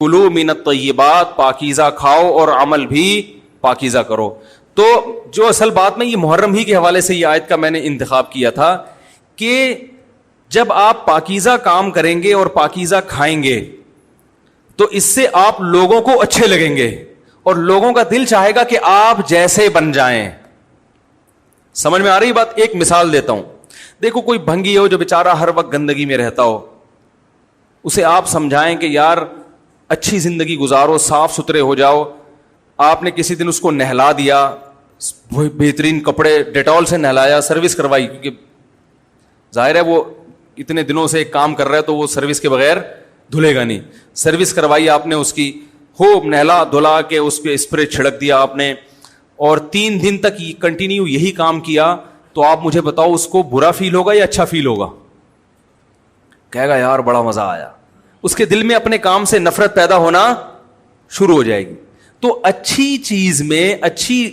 کلو من الطیبات، پاکیزہ کھاؤ اور عمل بھی پاکیزہ کرو. تو جو اصل بات میں یہ محرم ہی کے حوالے سے یہ آیت کا میں نے انتخاب کیا تھا کہ جب آپ پاکیزہ کام کریں گے اور پاکیزہ کھائیں گے تو اس سے آپ لوگوں کو اچھے لگیں گے اور لوگوں کا دل چاہے گا کہ آپ جیسے بن جائیں. سمجھ میں آ رہی بات؟ ایک مثال دیتا ہوں. دیکھو کوئی بھنگی ہو جو بیچارہ ہر وقت گندگی میں رہتا ہو, اسے آپ سمجھائیں کہ یار اچھی زندگی گزارو, صاف ستھرے ہو جاؤ. آپ نے کسی دن اس کو نہلا دیا, بہترین کپڑے ڈیٹول سے نہلایا, سروس کروائی, کیونکہ ظاہر ہے وہ اتنے دنوں سے ایک کام کر رہا ہے تو وہ سروس کے بغیر دھلے گا نہیں. سروس کروائی آپ نے اس کی, خوب نہلا دھلا کے اس پہ اسپرے چھڑک دیا آپ نے, اور 3 دن تک کنٹینیو یہی کام کیا, تو آپ مجھے بتاؤ اس کو برا فیل ہوگا یا اچھا فیل ہوگا؟ کہے گا یار بڑا مزہ آیا. اس کے دل میں اپنے کام سے نفرت پیدا ہونا شروع ہو جائے گی. تو اچھی چیز میں, اچھی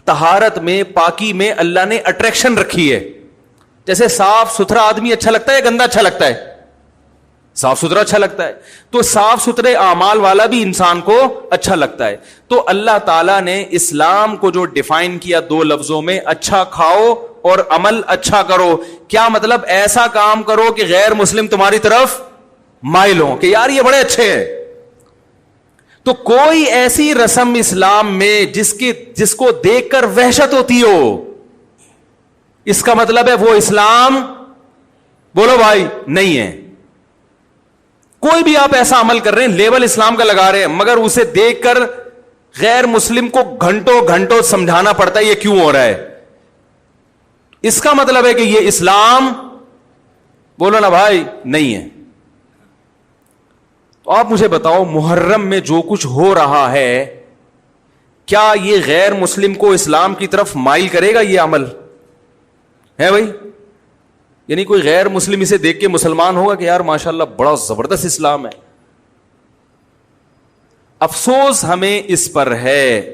طہارت میں, پاکی میں اللہ نے اٹریکشن رکھی ہے. جیسے صاف ستھرا آدمی اچھا لگتا ہے یا گندا اچھا لگتا ہے؟ صاف ستھرا اچھا لگتا ہے. تو صاف ستھرے اعمال والا بھی انسان کو اچھا لگتا ہے. تو اللہ تعالیٰ نے اسلام کو جو ڈیفائن کیا 2 لفظوں میں, اچھا کھاؤ اور عمل اچھا کرو. کیا مطلب؟ ایسا کام کرو کہ غیر مسلم تمہاری طرف مائل ہوں کہ یار یہ بڑے اچھے ہیں. تو کوئی ایسی رسم اسلام میں جس کو دیکھ کر وحشت ہوتی ہو, اس کا مطلب ہے وہ اسلام, بولو بھائی, نہیں ہے. کوئی بھی آپ ایسا عمل کر رہے ہیں, لیبل اسلام کا لگا رہے ہیں, مگر اسے دیکھ کر غیر مسلم کو گھنٹوں گھنٹوں سمجھانا پڑتا ہے یہ کیوں ہو رہا ہے, اس کا مطلب ہے کہ یہ اسلام, بولو نا بھائی, نہیں ہے. تو آپ مجھے بتاؤ محرم میں جو کچھ ہو رہا ہے, کیا یہ غیر مسلم کو اسلام کی طرف مائل کرے گا؟ یہ عمل ہے بھائی. یعنی کوئی غیر مسلم اسے دیکھ کے مسلمان ہوگا کہ یار ماشاءاللہ بڑا زبردست اسلام ہے. افسوس ہمیں اس پر ہے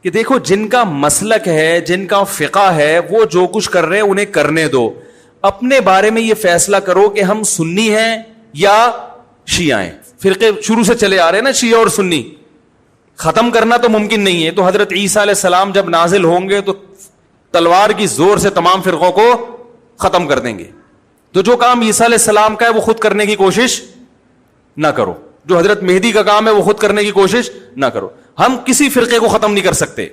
کہ دیکھو جن کا مسلک ہے, جن کا فقہ ہے, وہ جو کچھ کر رہے ہیں انہیں کرنے دو. اپنے بارے میں یہ فیصلہ کرو کہ ہم سنی ہیں یا شیعہ ہیں. فرقے شروع سے چلے آ رہے ہیں نا, شیعہ اور سنی, ختم کرنا تو ممکن نہیں ہے. تو حضرت عیسیٰ علیہ السلام جب نازل ہوں گے تو تلوار کی زور سے تمام فرقوں کو ختم کر دیں گے. تو جو کام عیسیٰ علیہ السلام کا ہے وہ خود کرنے کی کوشش نہ کرو, جو حضرت مہدی کا کام ہے وہ خود کرنے کی کوشش نہ کرو. ہم کسی فرقے کو ختم نہیں کر سکتے,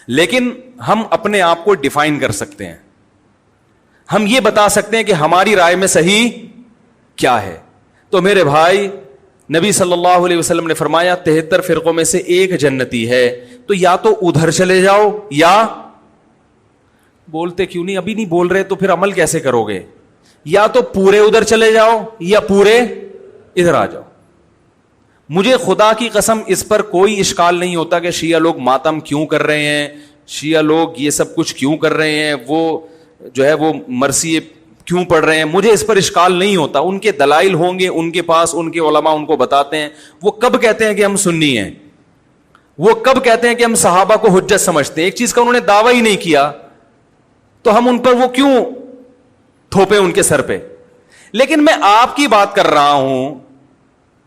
لیکن ہم اپنے آپ کو ڈیفائن کر سکتے ہیں. ہم یہ بتا سکتے ہیں کہ ہماری رائے میں صحیح کیا ہے. تو میرے بھائی, نبی صلی اللہ علیہ وسلم نے فرمایا 73 فرقوں میں سے ایک جنتی ہے. تو یا تو ادھر چلے جاؤ, یا بولتے کیوں نہیں, ابھی نہیں بول رہے تو پھر عمل کیسے کرو گے, یا تو پورے ادھر چلے جاؤ یا پورے ادھر آ جاؤ. مجھے خدا کی قسم اس پر کوئی اشکال نہیں ہوتا کہ شیعہ لوگ ماتم کیوں کر رہے ہیں, شیعہ لوگ یہ سب کچھ کیوں کر رہے ہیں, وہ جو ہے وہ مرثیے کیوں پڑھ رہے ہیں. مجھے اس پر اشکال نہیں ہوتا. ان کے دلائل ہوں گے ان کے پاس, ان کے علماء ان کو بتاتے ہیں. وہ کب کہتے ہیں کہ ہم سنی ہیں, وہ کب کہتے ہیں کہ ہم صحابہ کو حجت سمجھتے ہیں. ایک چیز کا انہوں نے دعویٰ ہی نہیں کیا تو ہم ان پر وہ کیوں تھوپے ان کے سر پہ. لیکن میں آپ کی بات کر رہا ہوں,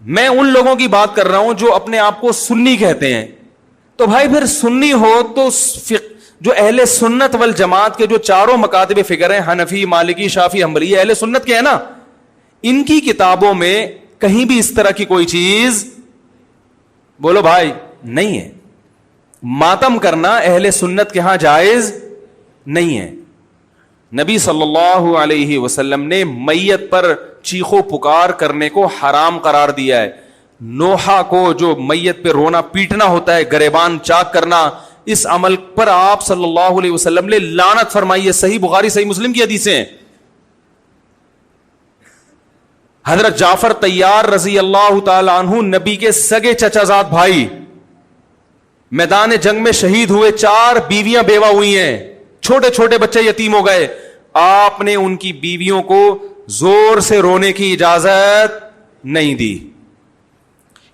میں ان لوگوں کی بات کر رہا ہوں جو اپنے آپ کو سنی کہتے ہیں. تو بھائی پھر سنی ہو تو جو اہل سنت والجماعت کے جو چاروں مکاتب فکر ہیں, حنفی, مالکی, شافعی, حنبلی, اہل سنت کے ہیں نا, ان کی کتابوں میں کہیں بھی اس طرح کی کوئی چیز, بولو بھائی, نہیں ہے. ماتم کرنا اہل سنت کے ہاں جائز نہیں ہے. نبی صلی اللہ علیہ وسلم نے میت پر چیخو پکار کرنے کو حرام قرار دیا ہے. نوحہ کو جو میت پہ رونا پیٹنا ہوتا ہے, گریبان چاک کرنا, اس عمل پر آپ صلی اللہ علیہ وسلم نے لعنت فرمائی ہے. صحیح بخاری صحیح مسلم کی حدیثیں ہیں. حضرت جعفر طیار رضی اللہ تعالی عنہ نبی کے سگے چچا زاد بھائی میدان جنگ میں شہید ہوئے. 4 بیویاں بیوہ ہوئی ہیں, چھوٹے چھوٹے بچے یتیم ہو گئے. آپ نے ان کی بیویوں کو زور سے رونے کی اجازت نہیں دی.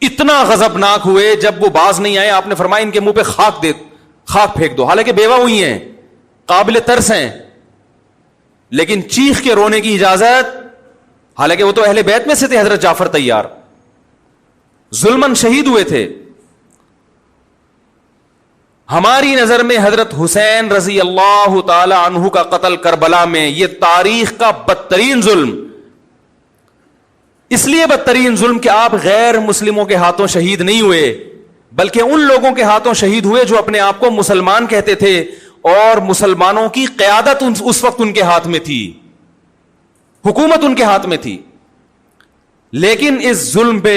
اتنا غضبناک ہوئے جب وہ باز نہیں آئے, آپ نے فرمایا ان کے منہ پہ خاک پھینک دو. حالانکہ بیوہ ہوئی ہیں, قابل ترس ہیں, لیکن چیخ کے رونے کی اجازت, حالانکہ وہ تو اہل بیت میں سے تھے حضرت جعفر طیار. ظلمن شہید ہوئے تھے. ہماری نظر میں حضرت حسین رضی اللہ تعالی عنہ کا قتل کربلا میں یہ تاریخ کا بدترین ظلم. اس لیے بدترین ظلم کہ آپ غیر مسلموں کے ہاتھوں شہید نہیں ہوئے, بلکہ ان لوگوں کے ہاتھوں شہید ہوئے جو اپنے آپ کو مسلمان کہتے تھے, اور مسلمانوں کی قیادت اس وقت ان کے ہاتھ میں تھی, حکومت ان کے ہاتھ میں تھی. لیکن اس ظلم پہ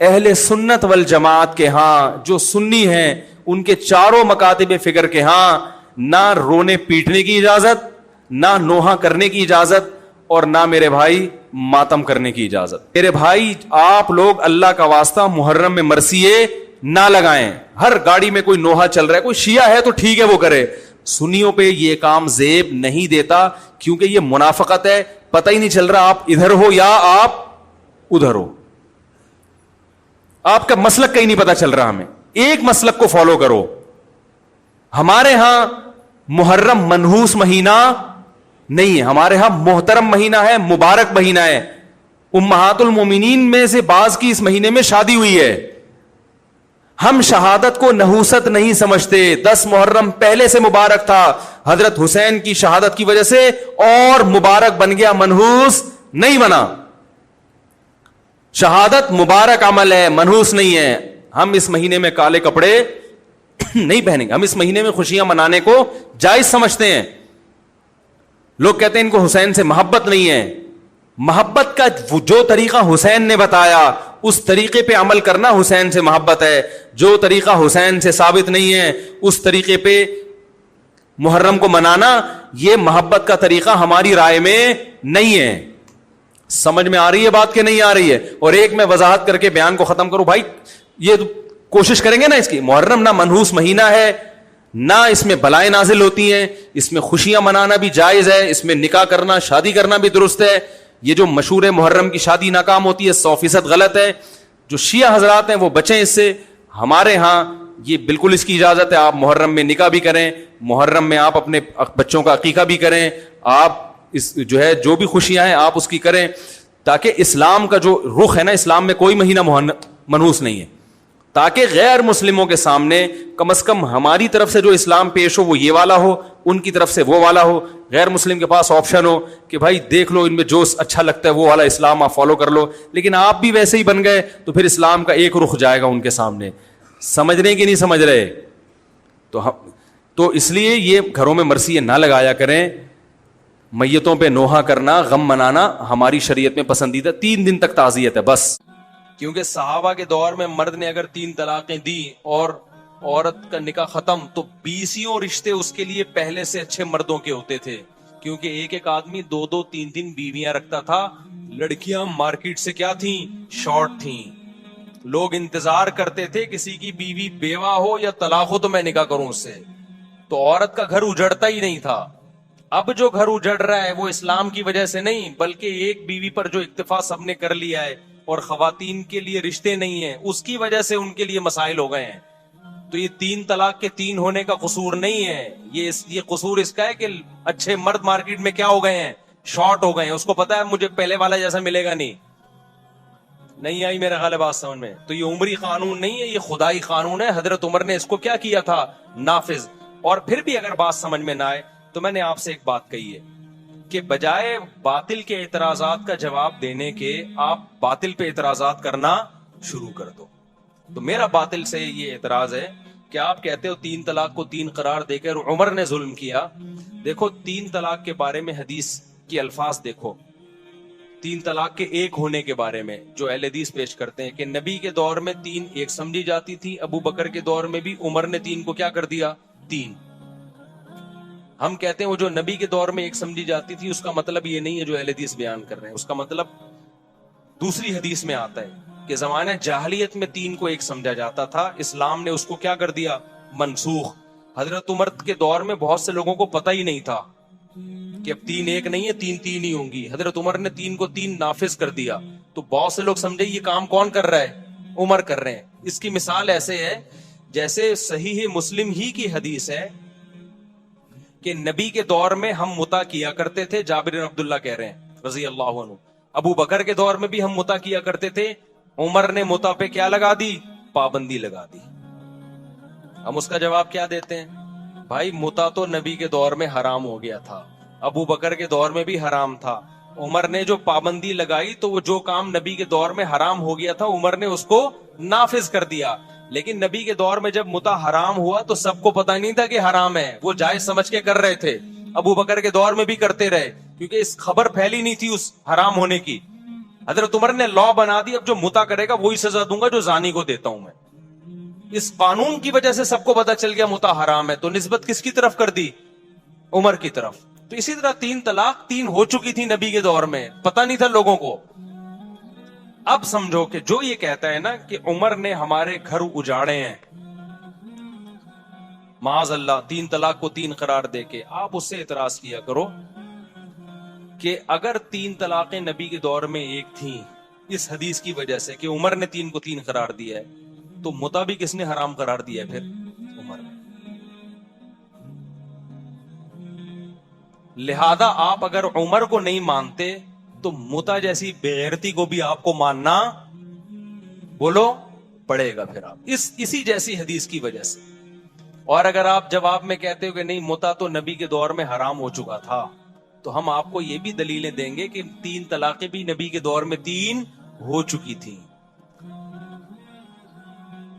اہل سنت والجماعت کے ہاں, جو سنی ہیں, ان کے چاروں مکاتب فکر کے ہاں نہ رونے پیٹنے کی اجازت, نہ نوحہ کرنے کی اجازت, اور نہ میرے بھائی ماتم کرنے کی اجازت. میرے بھائی آپ لوگ اللہ کا واسطہ محرم میں مرثیے نہ لگائیں. ہر گاڑی میں کوئی نوحہ چل رہا ہے, کوئی شیعہ ہے تو ٹھیک ہے وہ کرے, سنیوں پہ یہ کام زیب نہیں دیتا, کیونکہ یہ منافقت ہے. پتہ ہی نہیں چل رہا آپ ادھر ہو یا آپ ادھر ہو, آپ کا مسلک کہیں نہیں پتا چل رہا. ہمیں ایک مسلک کو فالو کرو. ہمارے ہاں محرم منحوس مہینہ نہیں ہے, ہمارے ہاں محترم مہینہ ہے, مبارک مہینہ ہے. امہات المومنین میں سے بعض کی اس مہینے میں شادی ہوئی ہے. ہم شہادت کو نحوست نہیں سمجھتے. 10 محرم پہلے سے مبارک تھا, حضرت حسین کی شہادت کی وجہ سے اور مبارک بن گیا, منحوس نہیں بنا. شہادت مبارک عمل ہے, منحوس نہیں ہے. ہم اس مہینے میں کالے کپڑے نہیں پہنیں گے, ہم اس مہینے میں خوشیاں منانے کو جائز سمجھتے ہیں. لوگ کہتے ہیں ان کو حسین سے محبت نہیں ہے. محبت کا جو طریقہ حسین نے بتایا اس طریقے پہ عمل کرنا حسین سے محبت ہے. جو طریقہ حسین سے ثابت نہیں ہے اس طریقے پہ محرم کو منانا یہ محبت کا طریقہ ہماری رائے میں نہیں ہے. سمجھ میں آ رہی ہے بات کہ نہیں آ رہی ہے؟ اور ایک میں وضاحت کر کے بیان کو ختم کروں. بھائی یہ کوشش کریں گے نا, اس کی محرم نہ منحوس مہینہ ہے, نہ اس میں بلائیں نازل ہوتی ہیں, اس میں خوشیاں منانا بھی جائز ہے, اس میں نکاح کرنا شادی کرنا بھی درست ہے. یہ جو مشہور ہے محرم کی شادی ناکام ہوتی ہے 100% غلط ہے. جو شیعہ حضرات ہیں وہ بچیں اس سے. ہمارے ہاں یہ بالکل اس کی اجازت ہے, آپ محرم میں نکاح بھی کریں, محرم میں آپ اپنے بچوں کا عقیقہ بھی کریں, آپ اس جو ہے جو بھی خوشیاں ہیں آپ اس کی کریں, تاکہ اسلام کا جو رخ ہے نا, اسلام میں کوئی مہینہ منحوس نہیں ہے, تاکہ غیر مسلموں کے سامنے کم از کم ہماری طرف سے جو اسلام پیش ہو وہ یہ والا ہو, ان کی طرف سے وہ والا ہو. غیر مسلم کے پاس آپشن ہو کہ بھائی دیکھ لو ان میں جو اچھا لگتا ہے وہ والا اسلام آپ فالو کر لو, لیکن آپ بھی ویسے ہی بن گئے تو پھر اسلام کا ایک رخ جائے گا ان کے سامنے. سمجھ رہے کہ نہیں سمجھ رہے؟ تو اس لیے یہ گھروں میں مرثیے نہ لگایا کریں. میتوں پہ نوحہ کرنا, غم منانا ہماری شریعت میں پسندیدہ. 3 دن تک تعزیت ہے بس, کیونکہ صحابہ کے دور میں مرد نے اگر 3 طلاقیں دی اور عورت کا نکاح ختم تو 20 رشتے اس کے لیے پہلے سے اچھے مردوں کے ہوتے تھے, کیونکہ ایک آدمی 2 3 بیویاں رکھتا تھا. لڑکیاں مارکیٹ سے کیا تھیں؟ شارٹ تھیں. لوگ انتظار کرتے تھے کسی کی بیوی بیوہ ہو یا طلاق ہو تو میں نکاح کروں اس سے. تو عورت کا گھر اجڑتا ہی نہیں تھا. اب جو گھر اجڑ رہا ہے وہ اسلام کی وجہ سے نہیں, بلکہ ایک بیوی پر جو اکتفا سب نے کر لیا ہے اور خواتین کے لیے رشتے نہیں ہیں, اس کی وجہ سے ان کے لیے مسائل ہو گئے ہیں. تو یہ 3 طلاق کے 3 ہونے کا قصور نہیں ہے, یہ قصور اس کا ہے کہ اچھے مرد مارکیٹ میں کیا ہو گئے ہیں؟ شارٹ ہو گئے ہیں. اس کو پتا ہے مجھے پہلے والا جیسا ملے گا نہیں آئی میرا خیال ہے بات سمجھ میں. تو یہ عمری قانون نہیں ہے, یہ خدائی قانون ہے. حضرت عمر نے اس کو کیا کیا تھا؟ نافذ. اور پھر بھی اگر بات سمجھ میں نہ آئے تو میں نے آپ سے ایک بات کہی ہے کہ بجائے باطل کے اعتراضات کا جواب دینے کے آپ باطل پہ اعتراضات کرنا شروع کر دو. تو میرا باطل سے یہ اعتراض ہے کہ آپ کہتے ہو 3 طلاق کو 3 قرار دے کر عمر نے ظلم کیا. دیکھو 3 طلاق کے بارے میں حدیث کی الفاظ دیکھو. 3 طلاق کے 1 ہونے کے بارے میں جو اہل حدیث پیش کرتے ہیں کہ نبی کے دور میں 3 1 سمجھی جاتی تھی, ابو بکر کے دور میں بھی عمر نے 3 کو کیا کر دیا؟ 3. ہم کہتے ہیں وہ جو نبی کے دور میں 1 سمجھی جاتی تھی اس کا مطلب یہ نہیں ہے جو اہل حدیث بیان کر رہے ہیں, اس کا مطلب دوسری حدیث میں آتا ہے کہ زمانہ جاہلیت میں 3 کو 1 سمجھا جاتا تھا, اسلام نے اس کو کیا کر دیا؟ منسوخ. حضرت عمر کے دور میں بہت سے لوگوں کو پتہ ہی نہیں تھا کہ اب 3 1 نہیں ہے, 3 3 ہی ہوں گی. حضرت عمر نے 3 کو 3 نافذ کر دیا. تو بہت سے لوگ سمجھے یہ کام کون کر رہا ہے؟ عمر کر رہے ہیں. اس کی مثال ایسے ہے جیسے صحیح مسلم ہی کی حدیث ہے کہ نبی کے دور میں ہم متا کیا کرتے تھے, جابر بن عبداللہ کہہ رہے ہیں رضی اللہ عنہ. ابو بکر کے دور میں بھی ہم متا کیا کرتے تھے, عمر نے متع پہ کیا لگا دی؟ پابندی لگا دی. ہم اس کا جواب کیا دیتے ہیں؟ بھائی متع تو نبی کے دور میں حرام ہو گیا تھا, ابو بکر کے دور میں بھی حرام تھا, عمر نے جو پابندی لگائی تو وہ جو کام نبی کے دور میں حرام ہو گیا تھا عمر نے اس کو نافذ کر دیا. لیکن نبی کے دور میں جب متع حرام ہوا تو سب کو پتہ نہیں تھا کہ حرام ہے, وہ جائز سمجھ کے کر رہے تھے. ابو بکر کے دور میں بھی کرتے رہے کیونکہ اس خبر پھیلی نہیں تھی اس حرام ہونے کی. حضرت عمر نے لا بنا دی, اب جو متع کرے گا وہی سزا دوں گا جو زانی کو دیتا ہوں میں. اس قانون کی وجہ سے سب کو پتہ چل گیا متع حرام ہے, تو نسبت کس کی طرف کر دی؟ عمر کی طرف. تو اسی طرح 3 طلاق 3 ہو چکی تھی نبی کے دور میں, پتہ نہیں تھا لوگوں کو. اب سمجھو کہ جو یہ کہتا ہے نا کہ عمر نے ہمارے گھر اجاڑے ہیں, معاذ اللہ 3 طلاق کو 3 قرار دے کے, آپ اس سے اعتراض کیا کرو کہ اگر 3 طلاقیں نبی کے دور میں ایک تھیں اس حدیث کی وجہ سے کہ عمر نے 3 کو 3 قرار دیا ہے, تو متع بھی کس نے حرام قرار دیا ہے پھر؟ عمر نے. لہذا آپ اگر عمر کو نہیں مانتے تو متع جیسی بےغیرتی کو بھی آپ کو ماننا بولو پڑے گا پھر آپ اسی جیسی حدیث کی وجہ سے. اور اگر آپ جواب میں کہتے ہو کہ نہیں متع تو نبی کے دور میں حرام ہو چکا تھا, تو ہم آپ کو یہ بھی دلیلیں دیں گے کہ 3 طلاقیں بھی نبی کے دور میں 3 ہو چکی تھی.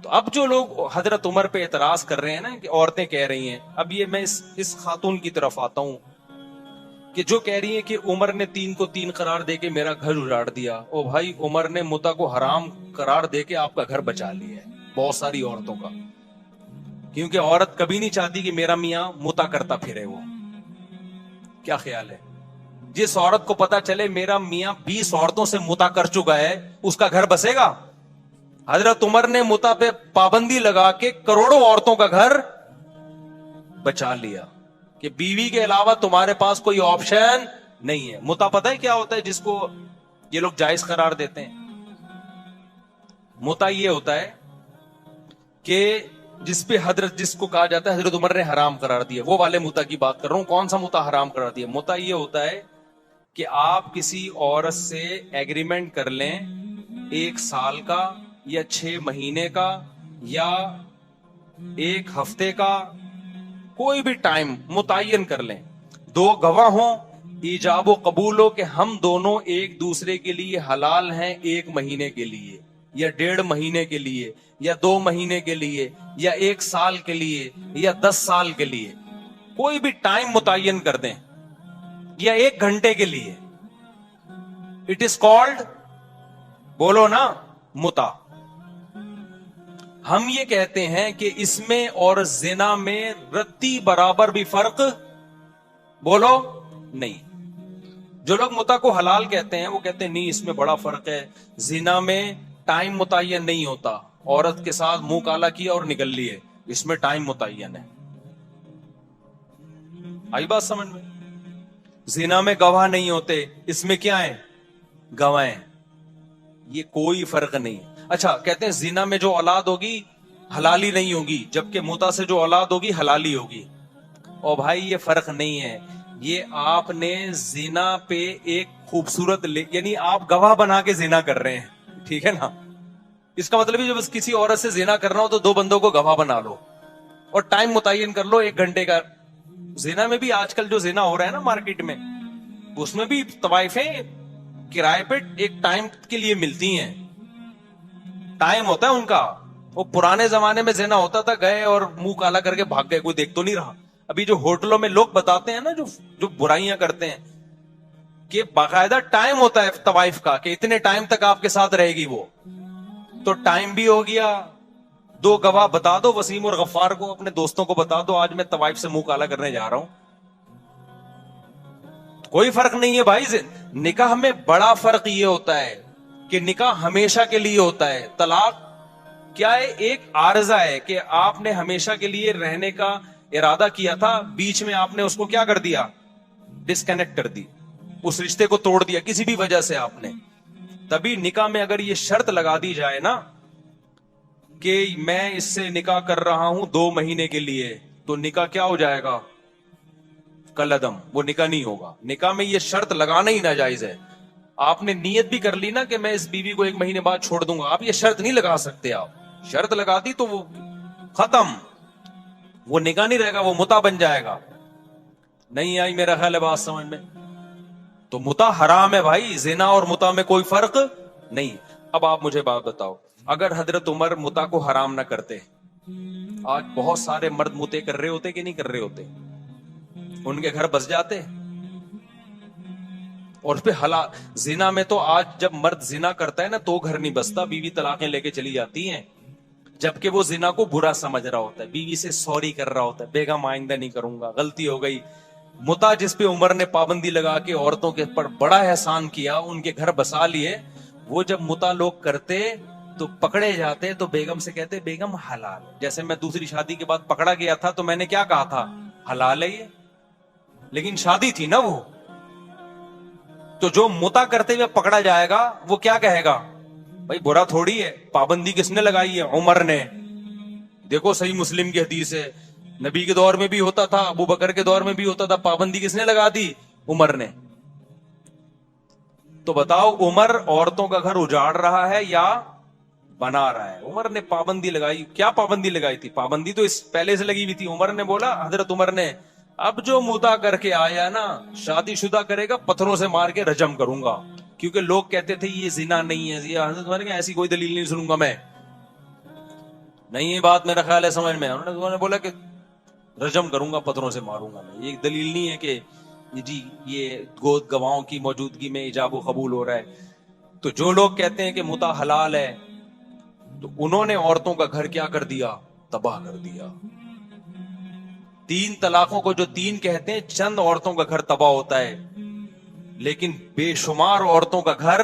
تو اب جو لوگ حضرت عمر پہ اعتراض کر رہے ہیں نا کہ عورتیں کہہ رہی ہیں, اب یہ میں اس خاتون کی طرف آتا ہوں کہ جو کہہ رہی ہے کہ عمر نے 3 کو 3 قرار دے کے میرا گھر اجاڑ دیا. او بھائی عمر نے متع کو حرام قرار دے کے آپ کا گھر بچا لیا ہے بہت ساری عورتوں کا, کیونکہ عورت کبھی نہیں چاہتی کہ میرا میاں متع کرتا پھرے. وہ کیا خیال ہے؟ جس عورت کو پتا چلے میرا میاں 20 عورتوں سے متع کر چکا ہے اس کا گھر بسے گا؟ حضرت عمر نے متع پہ پابندی لگا کے کروڑوں عورتوں کا گھر بچا لیا کہ بیوی کے علاوہ تمہارے پاس کوئی آپشن نہیں ہے. متع پتہ ہے کیا ہوتا ہے جس کو یہ لوگ جائز قرار دیتے ہیں؟ متع یہ ہوتا ہے کہ جس کو کہا جاتا ہے حضرت عمر نے حرام قرار دیا, وہ والے متع کی بات کر رہا ہوں. کون سا متع حرام قرار دیا؟ متع یہ ہوتا ہے کہ آپ کسی عورت سے ایگریمنٹ کر لیں 1 سال کا یا 6 مہینے کا یا 1 ہفتے کا, کوئی بھی ٹائم متعین کر لیں, 2 گواہ ہوں, ایجاب و قبول ہو کہ ہم دونوں ایک دوسرے کے لیے حلال ہیں 1 مہینے کے لیے یا 1.5 مہینے کے لیے یا 2 مہینے کے لیے یا 1 سال کے لیے یا 10 سال کے لیے, کوئی بھی ٹائم متعین کر دیں یا 1 گھنٹے کے لیے. اٹ از کالڈ, بولو نا, متع. ہم یہ کہتے ہیں کہ اس میں اور زنا میں رتی برابر بھی فرق بولو نہیں. جو لوگ متع کو حلال کہتے ہیں وہ کہتے ہیں نہیں اس میں بڑا فرق ہے, زنا میں ٹائم متعین نہیں ہوتا, عورت کے ساتھ منہ کالا کیا اور نکل لیے, اس میں ٹائم متعین ہے. آئی بات سمجھ میں؟ زنا میں گواہ نہیں ہوتے, اس میں کیا ہے؟ گواہ ہیں. یہ کوئی فرق نہیں. اچھا کہتے ہیں زنا میں جو اولاد ہوگی حلالی نہیں ہوگی, جبکہ متع سے جو اولاد ہوگی حلالی ہوگی. اور بھائی یہ فرق نہیں ہے, یہ آپ نے زنا پہ ایک خوبصورت یعنی آپ گواہ بنا کے زنا کر رہے ہیں, ٹھیک ہے نا. اس کا مطلب ہے جب کسی عورت سے زنا کرنا ہو تو 2 بندوں کو گواہ بنا لو اور ٹائم متعین کر لو 1 گھنٹے کا. زنا میں بھی آج کل جو زنا ہو رہا ہے نا مارکیٹ میں, اس میں بھی طوائفیں کرائے پہ ایک ٹائم کے لیے ملتی ہیں, ٹائم ہوتا ہے ان کا. وہ پرانے زمانے میں زنا ہوتا تھا, گئے اور منہ کالا کر کے بھاگ گئے, کوئی دیکھ تو نہیں رہا. ابھی جو ہوٹلوں میں لوگ بتاتے ہیں نا جو برائیاں کرتے ہیں کہ باقاعدہ ٹائم ہوتا ہے طوائف کا کہ اتنے ٹائم تک آپ کے ساتھ رہے گی وہ, تو ٹائم بھی ہو گیا. 2 گواہ بتا دو, وسیم اور غفار کو, اپنے دوستوں کو بتا دو آج میں طوائف سے منہ کالا کرنے جا رہا ہوں. کوئی فرق نہیں ہے بھائی. نکاح میں بڑا فرق یہ ہوتا ہے کہ نکاح ہمیشہ کے لیے ہوتا ہے. طلاق کیا ہے؟ ایک عارضہ ہے کہ آپ نے ہمیشہ کے لیے رہنے کا ارادہ کیا تھا, بیچ میں آپ نے اس کو کیا کر دیا؟ ڈسکنیکٹ کر دی, اس رشتے کو توڑ دیا کسی بھی وجہ سے آپ نے. تبھی نکاح میں اگر یہ شرط لگا دی جائے نا کہ میں اس سے نکاح کر رہا ہوں 2 مہینے کے لیے, تو نکاح کیا ہو جائے گا؟ کل عدم, وہ نکاح نہیں ہوگا. نکاح میں یہ شرط لگانا ہی ناجائز ہے. آپ نے نیت بھی کر لی نا کہ میں اس بیوی کو 1 مہینے بعد چھوڑ دوں گا, آپ یہ شرط نہیں لگا سکتے. آپ شرط لگا دی تو وہ ختم, وہ نکاح نہیں رہے گا, وہ متع بن جائے گا. نہیں آئی میرا خیال ہے بات سمجھ میں. تو متع حرام ہے بھائی, زنا اور متع میں کوئی فرق نہیں. اب آپ مجھے بات بتاؤ, اگر حضرت عمر متع کو حرام نہ کرتے, آج بہت سارے مرد متع کر رہے ہوتے کہ نہیں کر رہے ہوتے, ان کے گھر بس جاتے. اور پہ زنا میں تو آج جب مرد زنا کرتا ہے نا تو گھر نہیں بستا, بیوی طلاقیں لے کے چلی جاتی ہیں, جبکہ وہ زنا کو برا سمجھ رہا ہوتا ہے, بیوی سے سوری کر رہا ہوتا ہے, بیگم آئندہ نہیں کروں گا, غلطی ہو گئی. متع جس پہ عمر نے پابندی لگا کے عورتوں کے پر بڑا احسان کیا, ان کے گھر بسا لیے, وہ جب متع لوگ کرتے تو پکڑے جاتے تو بیگم سے کہتے بیگم حلال. جیسے میں دوسری شادی کے بعد پکڑا گیا تھا تو میں نے کیا کہا تھا, حلال ہے یہ, لیکن شادی تھی نا وہ. تو جو متع کرتے ہوئے پکڑا جائے گا وہ کیا کہے گا, بھائی برا تھوڑی ہے, پابندی کس نے لگائی ہے, عمر نے. دیکھو صحیح مسلم کی حدیث ہے, نبی کے دور میں بھی ہوتا تھا, ابو بکر کے دور میں بھی ہوتا تھا, پابندی کس نے لگا دی, عمر نے. تو بتاؤ عمر عورتوں کا گھر اجاڑ رہا ہے یا بنا رہا ہے؟ عمر نے پابندی لگائی. کیا پابندی لگائی تھی؟ پابندی تو اس پہلے سے لگی ہوئی تھی. عمر نے بولا, حضرت عمر نے, اب جو متع کر کے آیا نا شادی شدہ کرے گا پتھروں سے مار کے رجم کروں گا, کیونکہ لوگ کہتے تھے یہ زنا نہیں ہے. حضرت عمر نے ایسی کوئی دلیل نہیں سنوں گا میں, نہیں یہ بات میرا خیال ہے سمجھ میں. انہوں نے بولا کہ رجم کروں گا, پتھروں سے ماروں گا میں. یہ دلیل نہیں ہے کہ جی یہ گود گواہوں کی موجودگی میں ایجاب و قبول ہو رہا ہے. تو جو لوگ کہتے ہیں کہ متع حلال ہے تو انہوں نے عورتوں کا گھر کیا کر دیا, تباہ کر دیا. 3 طلاقوں کو جو 3 کہتے ہیں, چند عورتوں کا گھر تباہ ہوتا ہے, لیکن بے شمار عورتوں کا گھر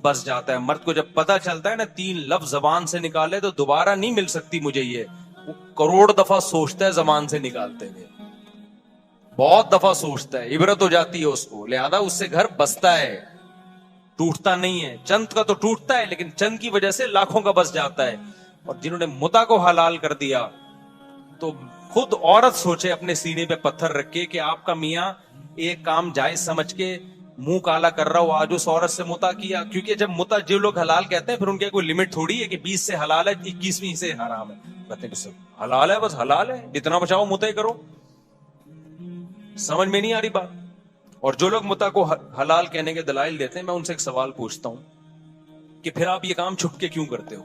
بس جاتا ہے. مرد کو جب پتا چلتا ہے نا 3 لفظ زبان سے نکالے تو دوبارہ نہیں مل سکتی مجھے, یہ وہ کروڑ دفعہ سوچتا ہے زبان سے نکالتے ہوئے, بہت دفعہ سوچتا ہے, عبرت ہو جاتی ہے اس کو, لہذا اس سے گھر بستا ہے, ٹوٹتا نہیں ہے. چند کا تو ٹوٹتا ہے لیکن چند کی وجہ سے لاکھوں کا بس جاتا ہے. اور جنہوں نے متع کو حلال کر دیا تو خود عورت سوچے اپنے سینے پہ پتھر رکھ کے کہ آپ کا میاں ایک کام جائز سمجھ کے منہ کالا کر رہا ہو, آج اس عورت سے متع کیا. کیونکہ جب متع جو لوگ حلال کہتے ہیں پھر ان کی کوئی لمٹ تھوڑی ہے کہ 20 سے حلال ہے 21ویں سے حرام ہے. کہتے ہیں حلال ہے بس حلال ہے, جتنا بچاؤ متع کرو. سمجھ میں نہیں آ رہی بات. اور جو لوگ متع کو حلال کہنے کے دلائل دیتے ہیں, میں ان سے ایک سوال پوچھتا ہوں کہ پھر آپ یہ کام چھپ کے کیوں کرتے ہو؟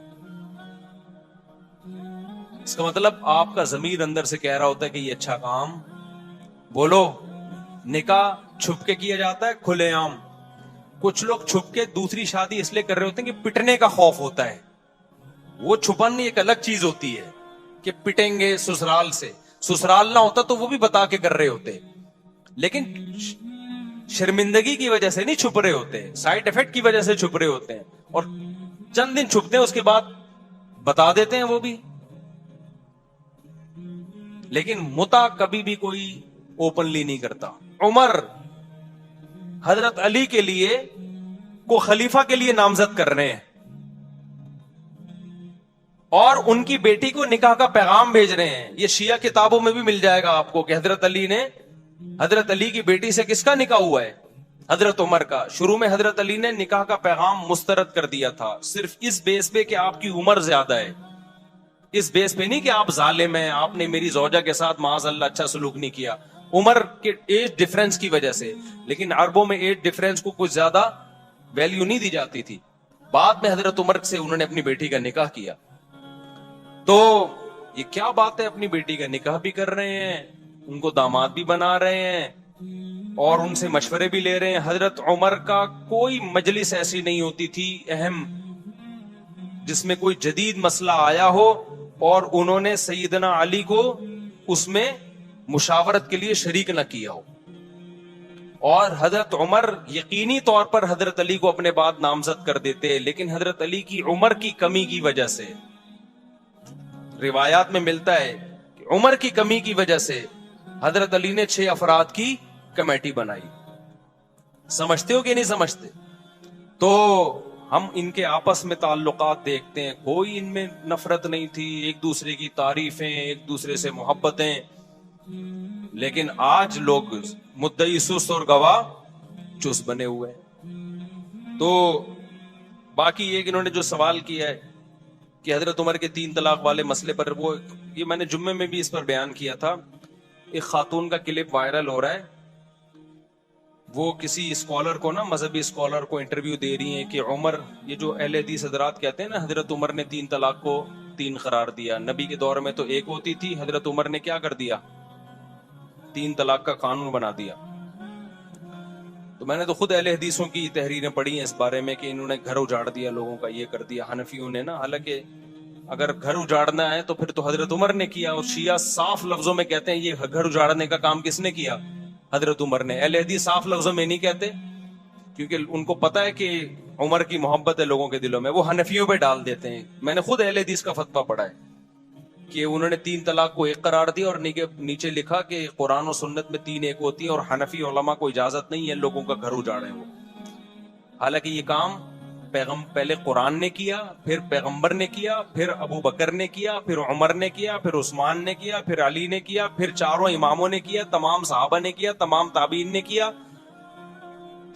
اس کا مطلب آپ کا ضمیر اندر سے کہہ رہا ہوتا ہے کہ یہ اچھا کام, بولو. نکاح چھپ کے کیا جاتا ہے کھلے عام. کچھ لوگ چھپ کے دوسری شادی اس لیے کر رہے ہوتے ہیں کہ پٹنے کا خوف ہوتا ہے. وہ چھپن ایک الگ چیز ہوتی ہے کہ پٹیں گے سسرال سے, سسرال نہ ہوتا تو وہ بھی بتا کے کر رہے ہوتے, لیکن شرمندگی کی وجہ سے نہیں چھپ رہے ہوتے, سائیڈ افیکٹ کی وجہ سے چھپ رہے ہوتے ہیں. اور چند دن چھپتے ہیں اس کے بعد بتا دیتے ہیں وہ بھی. لیکن متع کبھی بھی کوئی اوپنلی نہیں کرتا. عمر حضرت علی کے لیے کو خلیفہ کے لیے نامزد کر رہے ہیں اور ان کی بیٹی کو نکاح کا پیغام بھیج رہے ہیں. یہ شیعہ کتابوں میں بھی مل جائے گا آپ کو کہ حضرت علی کی بیٹی سے کس کا نکاح ہوا ہے, حضرت عمر کا. شروع میں حضرت علی نے نکاح کا پیغام مسترد کر دیا تھا, صرف اس بیس پہ کہ آپ کی عمر زیادہ ہے, اس بیس پہ نہیں کہ آپ ظالم ہیں, آپ نے میری زوجہ کے ساتھ معاذ اللہ اچھا سلوک نہیں کیا, عمر کے ایج ڈیفرنس کی وجہ سے. لیکن عربوں میں ایج ڈیفرنس کو کچھ زیادہ ویلیو نہیں دی جاتی تھی. بعد میں حضرت عمر سے انہوں نے اپنی بیٹی کا نکاح کیا. تو یہ کیا بات ہے, اپنی بیٹی کا نکاح بھی کر رہے ہیں, ان کو داماد بھی بنا رہے ہیں اور ان سے مشورے بھی لے رہے ہیں. حضرت عمر کا کوئی مجلس ایسی نہیں ہوتی تھی اہم جس میں کوئی جدید مسئلہ آیا ہو اور انہوں نے سیدنا علی کو اس میں مشاورت کے لیے شریک نہ کیا ہو. اور حضرت عمر یقینی طور پر حضرت علی کو اپنے بعد نامزد کر دیتے, لیکن حضرت علی کی عمر کی کمی کی وجہ سے, روایات میں ملتا ہے کہ عمر کی کمی کی وجہ سے حضرت علی نے 6 افراد کی کمیٹی بنائی. سمجھتے ہو کہ نہیں سمجھتے؟ تو ہم ان کے آپس میں تعلقات دیکھتے ہیں, کوئی ان میں نفرت نہیں تھی, ایک دوسرے کی تعریفیں, ایک دوسرے سے محبتیں. لیکن آج لوگ مدعی سست اور گواہ چست بنے ہوئے ہیں. تو باقی ایک انہوں نے جو سوال کیا ہے کہ حضرت عمر کے 3 طلاق والے مسئلے پر، وہ یہ میں نے جمعے میں بھی اس پر بیان کیا تھا. ایک خاتون کا کلپ وائرل ہو رہا ہے، وہ کسی اسکالر کو نا، مذہبی اسکالر کو انٹرویو دے رہی ہیں کہ عمر، یہ جو اہل حدیث حضرات کہتے ہیں نا حضرت عمر نے 3 طلاق کو 3 قرار دیا، نبی کے دور میں تو 1 ہوتی تھی، حضرت عمر نے کیا کر دیا، 3 طلاق کا قانون بنا دیا. تو میں نے تو خود اہل حدیثوں کی تحریریں پڑھی ہیں اس بارے میں کہ انہوں نے گھر اجاڑ دیا لوگوں کا، یہ کر دیا حنفیوں نے نا. حالانکہ اگر گھر اجاڑنا ہے تو پھر تو حضرت عمر نے کیا، اور شیعہ صاف لفظوں میں کہتے ہیں یہ گھر اجاڑنے کا کام کس نے کیا، حضرت عمر نے. اہل حدیث صاف لفظوں میں نہیں کہتے کیونکہ ان کو پتا ہے کہ عمر کی محبت ہے لوگوں کے دلوں میں، وہ حنفیوں پہ ڈال دیتے ہیں. میں نے خود اہل حدیث کا فتویٰ پڑھا ہے کہ انہوں نے 3 طلاق کو 1 قرار دیا اور نیچے لکھا کہ قرآن و سنت میں 3 1 ہوتی ہے اور حنفی علماء کو اجازت نہیں ہے لوگوں کا گھر اجاڑیں وہ. حالانکہ یہ کام پہلے قرآن نے کیا، پھر پیغمبر نے کیا، پھر ابو بکر نے کیا، پھر عمر نے کیا، پھر عثمان نے کیا، پھر علی نے کیا، پھر چاروں اماموں نے کیا، تمام صحابہ نے کیا، تمام تابعین نے کیا.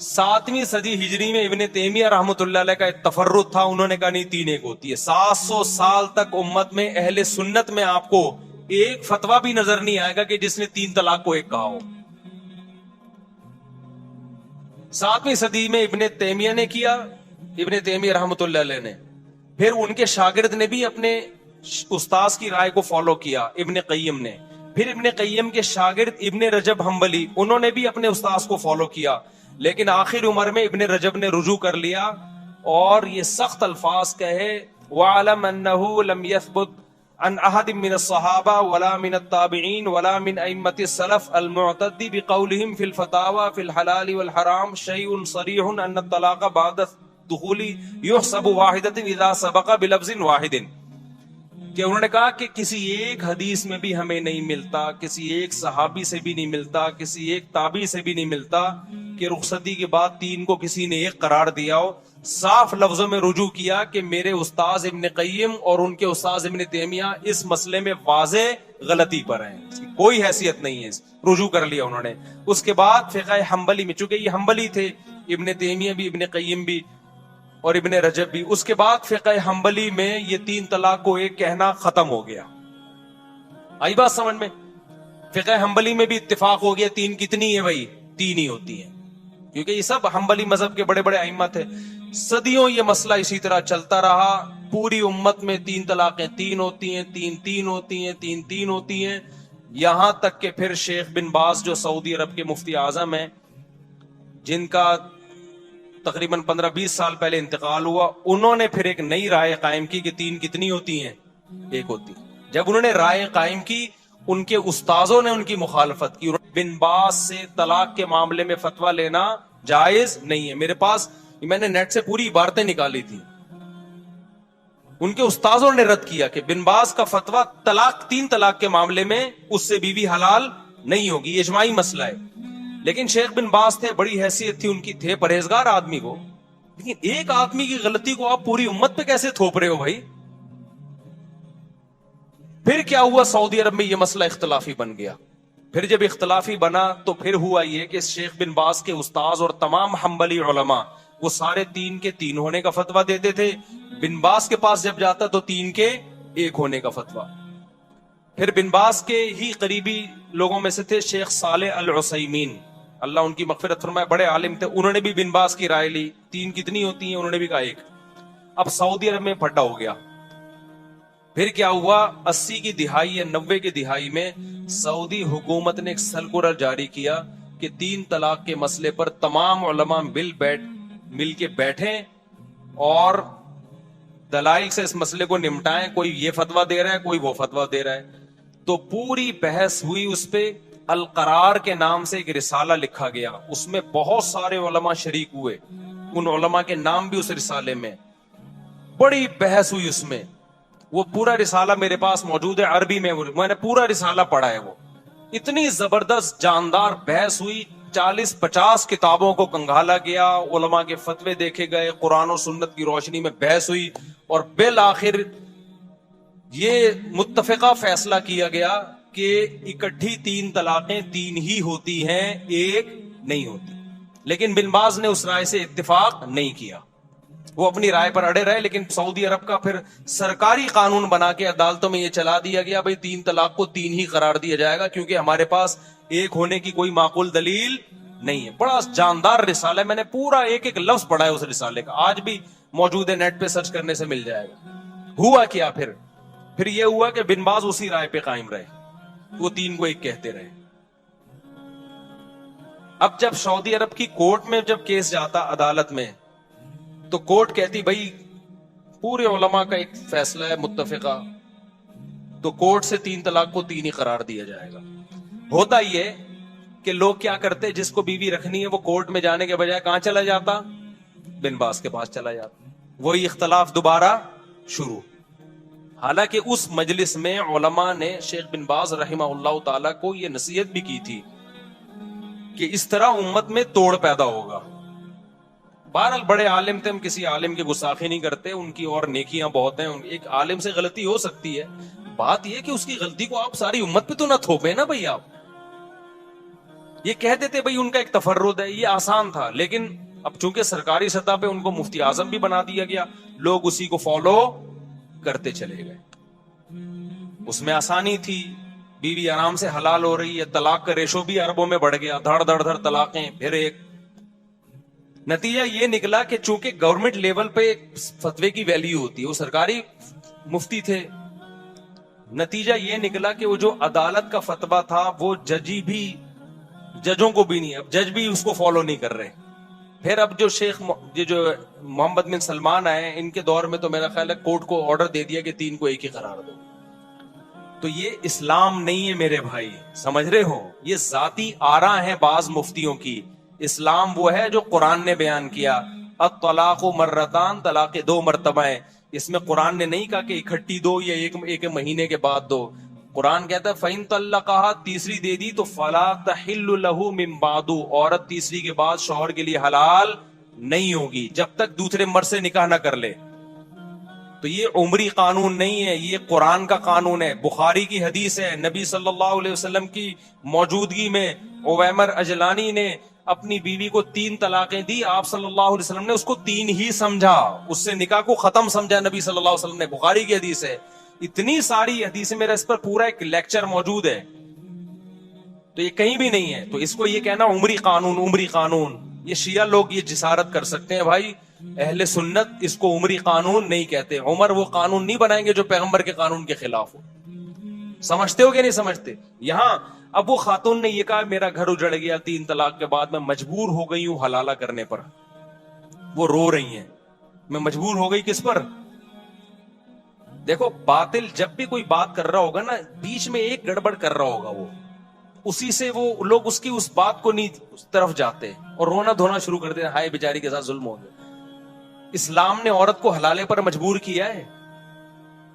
7ویں صدی ہجری میں ابن تیمیہ رحمۃ اللہ علیہ کا ایک تفرد تھا، انہوں نے کہا نہیں 3 1 ہوتی ہے. 700 سال تک امت میں اہل سنت میں آپ کو ایک فتویٰ بھی نظر نہیں آئے گا کہ جس نے 3 طلاق کو 1 کہا ہو. 7ویں صدی میں ابن تیمیہ نے کیا، ابن تیمیہ رحمۃ اللہ علیہ نے، پھر ان کے شاگرد نے بھی اپنے استاذ کی رائے کو فالو کیا، ابن قیم نے. پھر ابن قیم کے شاگرد ابن رجب حنبلی، انہوں نے بھی اپنے استاذ کو فالو کیا. لیکن آخر عمر میں ابن رجب نے رجوع کر لیا اور یہ سخت الفاظ کہے وَعَلَمْ أَنَّهُ لَمْ يَثْبُتْ عن أحد من الصحابة ولا من التابعين ولا من أئمة السلف المعتد بقولهم في الفتاوى في الحلال والحرام شيء صريح أن الطلاق بعد الدخول يحسب واحدة إذا سبق بلفظ واحد. کہ انہوں نے کہا کہ کسی ایک حدیث میں بھی ہمیں نہیں ملتا، کسی ایک صحابی سے بھی نہیں ملتا، کسی ایک تابعی سے بھی نہیں ملتا کہ رخصتی کے بعد 3 کو کسی نے 1 قرار دیا ہو. صاف لفظوں میں رجوع کیا کہ میرے استاذ ابن قیم اور ان کے استاذ ابن تیمیہ اس مسئلے میں واضح غلطی پر ہیں، اس کی کوئی حیثیت نہیں ہے. رجوع کر لیا انہوں نے. اس کے بعد فقہ حنبلی میں، چونکہ یہ حنبلی تھے، ابن تیمیہ بھی، ابن قیم بھی اور ابن رجب بھی، اس کے بعد فقہ حنبلی میں یہ 3 طلاق کو 1 کہنا ختم ہو گیا. آئی بات سمجھ میں؟ فقہ حنبلی میں بھی اتفاق ہو گیا 3 کتنی ہے بھائی، 3 ہی ہوتی ہیں، کیونکہ یہ سب حنبلی مذہب کے بڑے بڑے ائمہ تھے. صدیوں یہ مسئلہ اسی طرح چلتا رہا. پوری امت میں 3 طلاقیں 3 ہوتی ہیں، 3 3 ہوتی ہیں، 3 3 ہوتی ہیں، یہاں تک کہ پھر شیخ بن باز جو سعودی عرب کے مفتی اعظم ہیں، جن کا تقریباً 15-20 سال پہلے انتقال ہوا، انہوں نے پھر ایک نئی رائے قائم کی کہ 3 کتنی ہوتی ہیں، 1 ہوتی. جب انہوں نے رائے قائم کی، ان کے استاذوں نے ان کی مخالفت کی. بن باز سے طلاق کے معاملے میں فتویٰ لینا جائز نہیں ہے. میرے پاس میں نے نیٹ سے پوری عبارتیں نکالی تھی، ان کے استاذوں نے رد کیا کہ بن باز کا فتویٰ طلاق 3 طلاق کے معاملے میں اس سے بیوی حلال نہیں ہوگی، یہ اجماعی مسئلہ ہے. لیکن شیخ بن باز تھے، بڑی حیثیت تھی ان کی، تھے پرہیزگار آدمی کو، لیکن ایک آدمی کی غلطی کو آپ پوری امت پہ کیسے تھوپ رہے ہو بھائی؟ پھر کیا ہوا، سعودی عرب میں یہ مسئلہ اختلافی بن گیا. پھر جب اختلافی بنا تو پھر ہوا یہ کہ شیخ بن باز کے استاذ اور تمام حنبلی علماء وہ سارے 3 کے 3 ہونے کا فتویٰ دیتے تھے. بن باز کے پاس جب جاتا تو 3 کے 1 ہونے کا فتویٰ. پھر بن باز کے ہی قریبی لوگوں میں سے تھے شیخ صالح العثیمین، اللہ ان کی مغفرت فرمائے، بڑے عالم تھے. انہوں نے بھی بن باز کی رائے لی، 3 کتنی ہوتی ہیں، انہوں نے بھی کہا 1. اب سعودی عرب میں پھڈا ہو گیا. پھر کیا ہوا، 80 کی دہائی یا 90 کی دہائی میں سعودی حکومت نے ایک سرکولر جاری کیا کہ 3 طلاق کے مسئلے پر تمام علماء مل کے بیٹھیں اور دلائل سے اس مسئلے کو نمٹائیں. کوئی یہ فتویٰ دے رہا ہے، کوئی وہ فتویٰ دے رہا ہے. تو پوری بحث ہوئی اس پہ. القرار کے نام سے ایک رسالہ لکھا گیا، اس میں بہت سارے علماء شریک ہوئے، ان علماء کے نام بھی اس رسالے میں. بڑی بحث ہوئی اس میں. وہ پورا رسالہ میرے پاس موجود ہے عربی میں نے پورا رسالہ پڑھا ہے. وہ اتنی زبردست جاندار بحث ہوئی، 40-50 کتابوں کو کنگھالا گیا، علماء کے فتوے دیکھے گئے، قرآن و سنت کی روشنی میں بحث ہوئی، اور بالآخر یہ متفقہ فیصلہ کیا گیا کہ اکٹھی 3 طلاقیں 3 ہی ہوتی ہیں، 1 نہیں ہوتی. لیکن بن باز نے اس رائے سے اتفاق نہیں کیا، وہ اپنی رائے پر اڑے رہے. لیکن سعودی عرب کا پھر سرکاری قانون بنا کے عدالتوں میں یہ چلا دیا گیا بھائی 3 طلاق کو 3 ہی قرار دیا جائے گا، کیونکہ ہمارے پاس ایک ہونے کی کوئی معقول دلیل نہیں ہے. بڑا جاندار رسالہ ہے، میں نے پورا ایک ایک لفظ پڑھا ہے اس رسالے کا، آج بھی موجود ہے، نیٹ پہ سرچ کرنے سے مل جائے گا. ہوا کیا پھر یہ ہوا کہ بن باز اسی رائے پہ قائم رہے، وہ 3 کو 1 کہتے رہے. اب جب سعودی عرب کی کورٹ میں جب کیس جاتا عدالت میں، تو کورٹ کہتی بھائی پورے علماء کا ایک فیصلہ ہے متفقہ، تو کورٹ سے 3 طلاق کو 3 ہی قرار دیا جائے گا. ہوتا یہ کہ لوگ کیا کرتے، جس کو بیوی رکھنی ہے وہ کورٹ میں جانے کے بجائے کہاں چلا جاتا؟ بن باز کے پاس چلا جاتا. وہی اختلاف دوبارہ شروع. حالانکہ اس مجلس میں علماء نے شیخ بن باز رحمہ اللہ تعالی کو یہ نصیحت بھی کی تھی کہ اس طرح امت میں توڑ پیدا ہوگا. بہرحال بڑے عالم تھے، ہم کسی عالم کی گستاخی نہیں کرتے، ان کی اور نیکیاں بہت ہیں. ایک عالم سے غلطی ہو سکتی ہے، بات یہ کہ اس کی غلطی کو آپ ساری امت پہ تو نہ تھوپے نا بھائی. آپ یہ کہہ دیتے بھائی ان کا ایک تفرد ہے، یہ آسان تھا. لیکن اب چونکہ سرکاری سطح پہ ان کو مفتی اعظم بھی بنا دیا گیا، لوگ اسی کو فالو کرتے چلے گئے. اس میں آسانی تھی، بیوی آرام سے حلال ہو رہی ہے، طلاق کا ریشو بھی اربوں میں بڑھ گیا، دھڑ دھڑ دھڑ طلاقیں پھر ایک. نتیجہ یہ نکلا کہ چونکہ گورنمنٹ لیول پہ فتوے کی ویلیو ہوتی ہے، وہ سرکاری مفتی تھے. نتیجہ یہ نکلا کہ وہ جو عدالت کا فتویٰ تھا وہ ججوں کو بھی نہیں، اب جج بھی اس کو فالو نہیں کر رہے. پھر اب جو جو محمد بن سلمان آئے ان کے دور میں تو میرا خیال ہے کورٹ کو آرڈر دے دیا کہ 3 کو 1 ہی قرار دو. تو یہ اسلام نہیں ہے میرے بھائی، سمجھ رہے ہو؟ یہ ذاتی آراء ہیں بعض مفتیوں کی. اسلام وہ ہے جو قرآن نے بیان کیا، الطلاق مرتان، طلاق 2 مرتبہ ہیں. اس میں قرآن نے نہیں کہا کہ اکٹھی دو یا ایک مہینے کے بعد دو. قرآن کہتا ہے فَإِن طَلَّقَهَا، تیسری دے دی تو فَلَا تَحِلُّ لَهُ مِن بَعْدُ، عورت تیسری کے بعد شوہر کے لیے حلال نہیں ہوگی جب تک دوسرے مرد سے نکاح نہ کر لے. تو یہ عمری قانون نہیں ہے، یہ قرآن کا قانون ہے. بخاری کی حدیث ہے، نبی صلی اللہ علیہ وسلم کی موجودگی میں عویمر اجلانی نے اپنی بیوی کو 3 طلاقیں دی. آپ صلی اللہ علیہ وسلم نے اس کو 3 ہی سمجھا، اس سے نکاح کو ختم سمجھا نبی صلی اللہ علیہ وسلم نے. بخاری کی حدیث ہے. اتنی ساری حدیثیں، میرا اس پر پورا ایک لیکچر موجود ہے، تو یہ کہیں بھی نہیں ہے. تو اس کو یہ کہنا عمری قانون، یہ شیعہ لوگ یہ جسارت کر سکتے ہیں بھائی. اہل سنت اس کو عمری قانون نہیں کہتے. عمر وہ قانون نہیں بنائیں گے جو پیغمبر کے قانون کے خلاف ہو. سمجھتے ہو کہ نہیں سمجھتے؟ یہاں اب وہ خاتون نے یہ کہا میرا گھر اجڑ گیا 3 طلاق کے بعد، میں مجبور ہو گئی ہوں حلالہ کرنے پر. وہ رو رہی ہیں، میں مجبور ہو گئی کس پر؟ دیکھو باطل جب بھی کوئی بات کر رہا ہوگا نا، بیچ میں ایک گڑبڑ کر رہا ہوگا، وہ اسی سے وہ لوگ اس کی اس بات کو نہیں اس طرف جاتے اور رونا دھونا شروع کر دیتے، ہائے بیچاری کے ساتھ ظلم ہو گیا. اسلام نے عورت کو حلالے پر مجبور کیا ہے.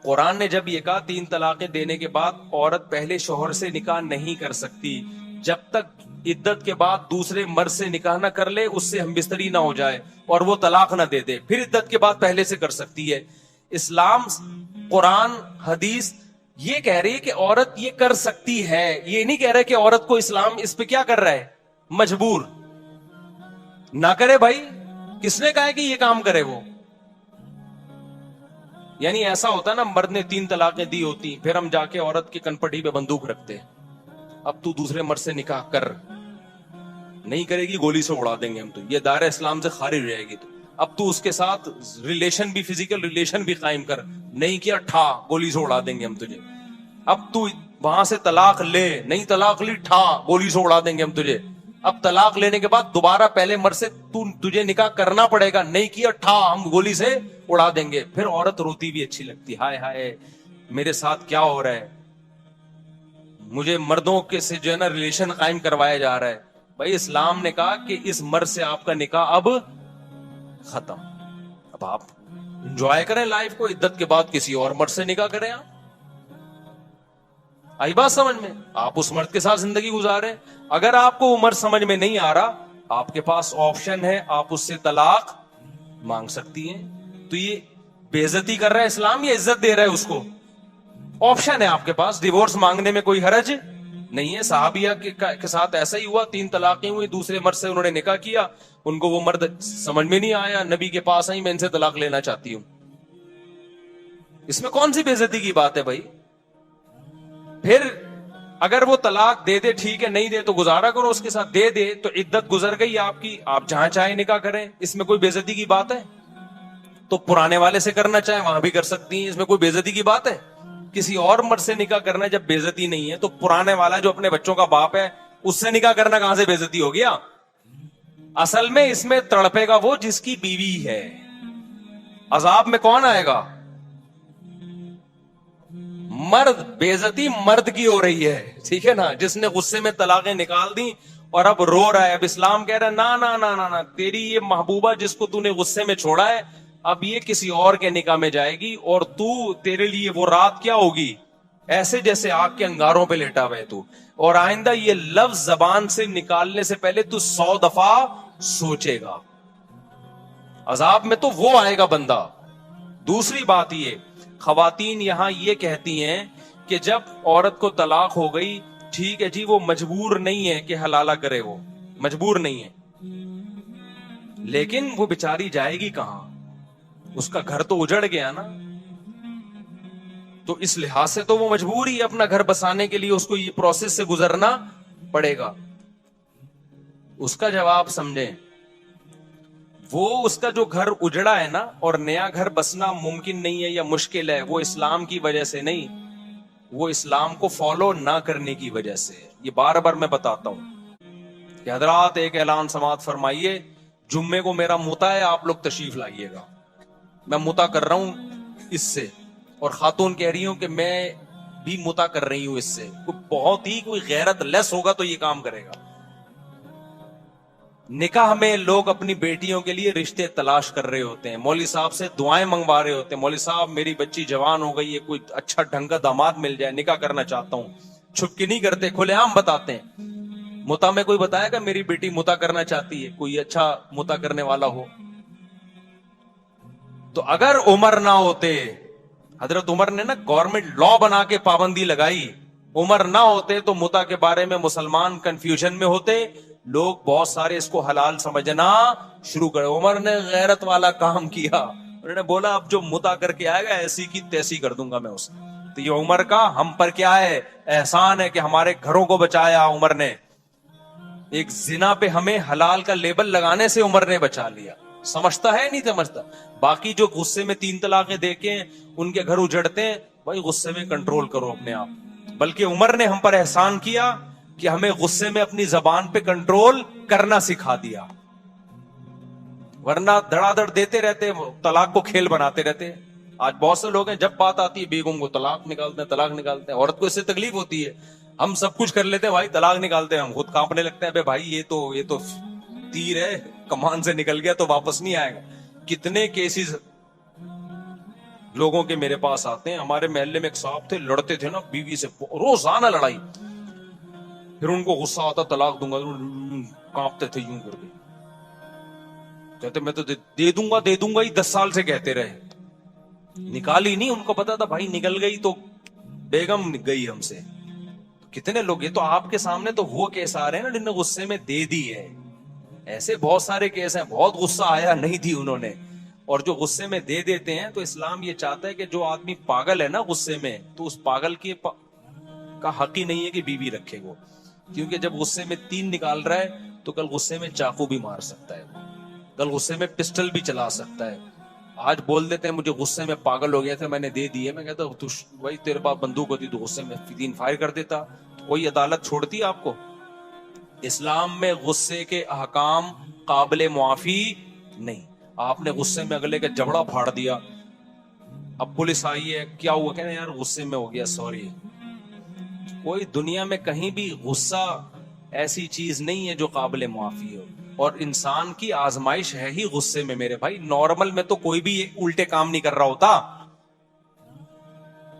قرآن نے جب یہ کہا 3 طلاقیں دینے کے بعد عورت پہلے شوہر سے نکاح نہیں کر سکتی جب تک عدت کے بعد دوسرے مرد سے نکاح نہ کر لے، اس سے ہم بستری نہ ہو جائے اور وہ طلاق نہ دے دے، پھر عدت کے بعد پہلے سے کر سکتی ہے. اسلام، قرآن، حدیث یہ کہہ رہی ہے کہ عورت یہ کر سکتی ہے، یہ نہیں کہہ رہا کہ عورت کو اسلام اس پہ کیا کر رہا ہے، مجبور نہ کرے. بھائی کس نے کہا ہے کہ یہ کام کرے وہ؟ یعنی ایسا ہوتا نا، مرد نے 3 طلاقیں دی ہوتی، پھر ہم جا کے عورت کی کنپٹی پہ بندوق رکھتے، اب تو دوسرے مرد سے نکاح کر، نہیں کرے گی گولی سے اڑا دیں گے ہم، تو یہ دائرہ اسلام سے خارج رہے گی. تو اب تو اس کے ساتھ ریلیشن بھی، فزیکل ریلیشن بھی قائم کر، نہیں کیا ٹھا گولی سے اڑا دیں گے ہم تجھے. اب تو وہاں سے طلاق لے، نہیں طلاق لی ٹھا گولی سے اڑا دیں گے ہم تجھے. اب طلاق لینے کے بعد دوبارہ پہلے مرد سے تجھے نکاح کرنا پڑے گا، نہیں کیا ٹھا ہم گولی سے اڑا دیں گے. پھر عورت روتی بھی اچھی لگتی، ہائے ہائے میرے ساتھ کیا ہو رہا ہے، مجھے مردوں کے سے جو ہے نا ریلیشن قائم کروایا جا رہا ہے. بھائی اسلام نے کہا کہ اس مرد سے آپ کا نکاح اب ختم، اب آپ انجوائے کریں لائف کو، عدت کے بعد کسی اور مرد سے نکاح کریں. آپ آئی بات سمجھ میں؟ آپ اس مرد کے ساتھ زندگی گزاریں. اگر آپ کو وہ مرد سمجھ میں نہیں آ رہا، آپ کے پاس آپشن ہے، آپ اس سے طلاق مانگ سکتی ہیں. تو یہ بے عزتی کر رہا ہے اسلام یا عزت دے رہا ہے اس کو؟ آپشن ہے آپ کے پاس، ڈیورس مانگنے میں کوئی حرج نہیں ہے. صحابیہ کے ساتھ ایسا ہی ہوا, 3 طلاقیں ہوئی, دوسرے مرد سے انہوں نے نکاح کیا, ان کو وہ مرد سمجھ میں نہیں آیا, نبی کے پاس آئی, میں ان سے طلاق لینا چاہتی ہوں. اس میں کون سی بے عزتی کی بات ہے بھائی؟ پھر اگر وہ طلاق دے دے ٹھیک ہے, نہیں دے تو گزارا کرو اس کے ساتھ, دے دے تو عدت گزر گئی آپ کی, آپ جہاں چاہیں نکاح کریں, اس میں کوئی بے عزتی کی بات ہے؟ تو پرانے والے سے کرنا چاہیں وہاں بھی کر سکتی ہیں, اس میں کوئی بے عزتی کی بات ہے؟ کسی اور مرد سے نکاح کرنا جب بے عزتی نہیں ہے, تو پرانے والا جو اپنے بچوں کا باپ ہے اس سے نکاح کرنا کہاں سے بے عزتی ہو گیا؟ اصل میں اس میں تڑپے گا وہ جس کی بیوی ہے. عذاب میں کون آئے گا؟ مرد. بے عزتی مرد کی ہو رہی ہے, ٹھیک ہے نا, جس نے غصے میں طلاقیں نکال دی اور اب رو رہا ہے. اب اسلام کہہ رہا ہے نا نا نا نا نا, تیری یہ محبوبہ جس کو تو نے غصے میں چھوڑا ہے اب یہ کسی اور کے نکاح میں جائے گی, اور تو تیرے لیے وہ رات کیا ہوگی, ایسے جیسے آگ کے انگاروں پہ لیٹا ہوئے تو, اور آئندہ یہ لفظ زبان سے نکالنے سے پہلے تو 100 دفعہ سوچے گا. عذاب میں تو وہ آئے گا بندہ. دوسری بات یہ, خواتین یہاں یہ کہتی ہیں کہ جب عورت کو طلاق ہو گئی ٹھیک ہے جی, وہ مجبور نہیں ہے کہ حلالہ کرے, وہ مجبور نہیں ہے, لیکن وہ بیچاری جائے گی کہاں؟ اس کا گھر تو اجڑ گیا نا, تو اس لحاظ سے تو وہ مجبور ہی اپنا گھر بسانے کے لیے اس کو یہ پروسیس سے گزرنا پڑے گا. اس کا جواب سمجھیں, وہ اس کا جو گھر اجڑا ہے نا, اور نیا گھر بسنا ممکن نہیں ہے یا مشکل ہے, وہ اسلام کی وجہ سے نہیں, وہ اسلام کو فالو نہ کرنے کی وجہ سے. یہ بار بار میں بتاتا ہوں کہ حضرات ایک اعلان سماعت فرمائیے, جمعے کو میرا متا ہے, آپ لوگ تشریف لائیے گا. میں متا کر رہا ہوں اس سے, اور خاتون کہہ رہی ہوں کہ میں بھی متا کر رہی ہوں اس سے. بہت ہی کوئی غیرت لیس ہوگا تو یہ کام کرے گا. نکاح میں لوگ اپنی بیٹیوں کے لیے رشتے تلاش کر رہے ہوتے ہیں, مولوی صاحب سے دعائیں منگوا رہے ہوتے ہیں, مولوی صاحب میری بچی جوان ہو گئی ہے, کوئی اچھا ڈھنگ کا داماد مل جائے, نکاح کرنا چاہتا ہوں. چھپ کے نہیں کرتے, کھلے عام بتاتے ہیں. متا میں کوئی بتائے گا میری بیٹی متا کرنا چاہتی ہے, کوئی اچھا متا کرنے والا ہو. تو اگر عمر نہ ہوتے, حضرت عمر نے نا گورنمنٹ لا بنا کے پابندی لگائی, عمر نہ ہوتے تو متا کے بارے میں مسلمان کنفیوژن میں ہوتے, لوگ بہت سارے اس کو حلال سمجھنا شروع کرے. عمر نے غیرت والا کام کیا, انہوں نے بولا اب جو متا کر کے آئے گا ایسی کی تیسی کر دوں گا میں اسے. تو یہ عمر کا ہم پر کیا ہے, احسان ہے کہ ہمارے گھروں کو بچایا عمر نے. ایک زنا پہ ہمیں حلال کا لیبل لگانے سے عمر نے بچا لیا. سمجھتا ہے نہیں سمجھتا. باقی جو غصے میں 3 طلاقیں دے کے ان کے گھر اجڑتے ہیں, بھائی غصے میں کنٹرول کرو اپنے آپ. بلکہ عمر نے ہم پر احسان کیا کہ ہمیں غصے میں اپنی زبان پہ کنٹرول کرنا سکھا دیا, ورنہ دڑا دڑ دیتے رہتے, طلاق کو کھیل بناتے رہتے. آج بہت سے لوگ ہیں جب بات آتی ہے بیگم کو طلاق نکالتے ہیں, طلاق نکالتے ہیں. عورت کو اس سے تکلیف ہوتی ہے, ہم سب کچھ کر لیتے ہیں بھائی, طلاق نکالتے ہیں, ہم خود کانپنے لگتے ہیں, بے بھائی یہ تو تیر ہے, کمان سے نکل گیا تو واپس نہیں آئے گا. کتنے کیسز لوگوں کے میرے پاس آتے ہیں. ہمارے محلے میں ایک صاحب تھے, لڑتے تھے نا بیوی سے, روزانہ لڑائی. پھر ان کو غصہ آتا, طلاق دوں گا, کانپتے تھے یوں کر کے, کہتے میں تو دے دوں گا ہی. 10 سال سے کہتے رہے, نکالی نہیں. ان کو پتا تھا بھائی نکل گئی تو بیگم گئی ہم سے. کتنے لوگ, یہ تو آپ کے سامنے تو وہ کیس آ رہے ہیں نا جن نے غصے میں دے دی ہے. ایسے بہت سارے کیس ہیں, بہت غصہ آیا نہیں تھی انہوں نے, اور جو غصے میں دے دیتے ہیں. تو اسلام یہ چاہتا ہے کہ جو آدمی پاگل ہے نا غصے میں, تو اس پاگل کی کا حق ہی نہیں ہے کہ بیوی رکھے وہ, کیونکہ جب غصے میں 3 نکال رہا ہے تو کل غصے میں چاقو بھی مار سکتا ہے, کل غصے میں پسٹل بھی چلا سکتا ہے. آج بول دیتے ہیں مجھے غصے میں پاگل ہو گیا تھا میں نے دے دی ہے. میں کہتا ہوں بھائی تیرے پاس بندوق ہوتی تو غصے میں 3 فائر کر دیتا, کوئی عدالت چھوڑتی آپ کو؟ اسلام میں غصے کے احکام قابل معافی نہیں. آپ نے غصے میں اگلے کا جبڑا پھاڑ دیا, اب پولیس آئی ہے, کیا ہوا, کہنا یار غصے میں ہو گیا سوری. کوئی دنیا میں کہیں بھی غصہ ایسی چیز نہیں ہے جو قابل معافی ہو, اور انسان کی آزمائش ہے ہی غصے میں میرے بھائی. نارمل میں تو کوئی بھی الٹے کام نہیں کر رہا ہوتا.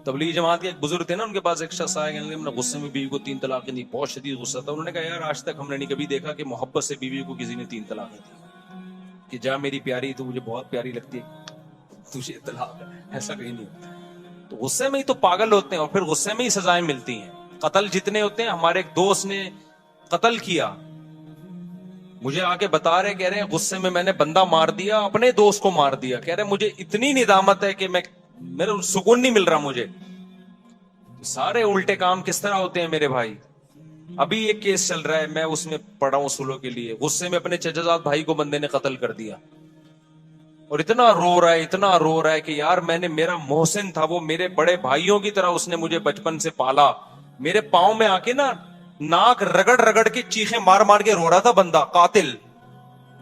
تبلیغ جماعت کے ایک بزرگ تھے نا, ان کے پاس ایک شخص آیا, ہم نے غصے میں بیوی کو 3 طلاقیں دی, بہت شدید غصہ تھا. انہوں نے کہا یار آج تک ہم نے نہیں کبھی دیکھا کہ محبت سے بیوی کو کسی نے 3 طلاقیں دی, کہ جا میری پیاری تو مجھے بہت پیاری لگتی ہے تجھے طلاق ہے, ایسا کہیں نہیں. تو غصے میں ہی تو پاگل ہوتے ہیں, اور پھر غصے میں ہی سزائیں ملتی ہیں. قتل جتنے ہوتے ہیں، ہمارے ایک دوست نے قتل کیا، مجھے آ کے بتا رہے، کہہ رہے ہیں غصے میں نے بندہ مار دیا، اپنے دوست کو مار دیا، کہہ رہے مجھے اتنی ندامت ہے کہ میرا سکون نہیں مل رہا مجھے. سارے الٹے کام کس طرح ہوتے ہیں میرے بھائی. ابھی ایک کیس چل رہا ہے، میں اس میں پڑھا ہوں اصولوں کے لیے، غصے میں اپنے چچا زاد بھائی کو بندے نے قتل کر دیا، اور اتنا رو رہا ہے کہ یار میرا محسن تھا، وہ میرے بڑے بھائیوں کی طرح اس نے مجھے بچپن سے پالا، میرے پاؤں میں آ کے نا ناک رگڑ رگڑ کے چیخیں مار مار کے رو رہا تھا بندہ قاتل.